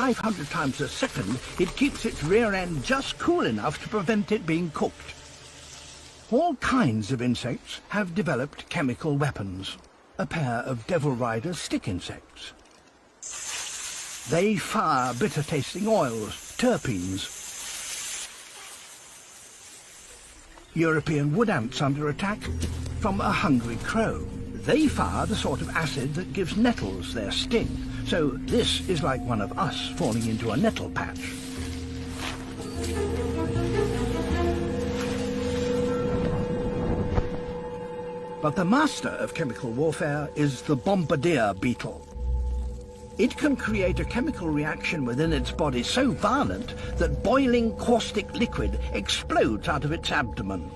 500 times a second, it keeps its rear end just cool enough to prevent it being cooked. All kinds of insects have developed chemical weapons. A pair of devil riders stick insects. They fire bitter-tasting oils, terpenes. European wood ants under attack from a hungry crow. They fire the sort of acid that gives nettles their sting. So this is like one of us falling into a nettle patch. But the master of chemical warfare is the bombardier beetle. It can create a chemical reaction within its body so violent that boiling caustic liquid explodes out of its abdomen.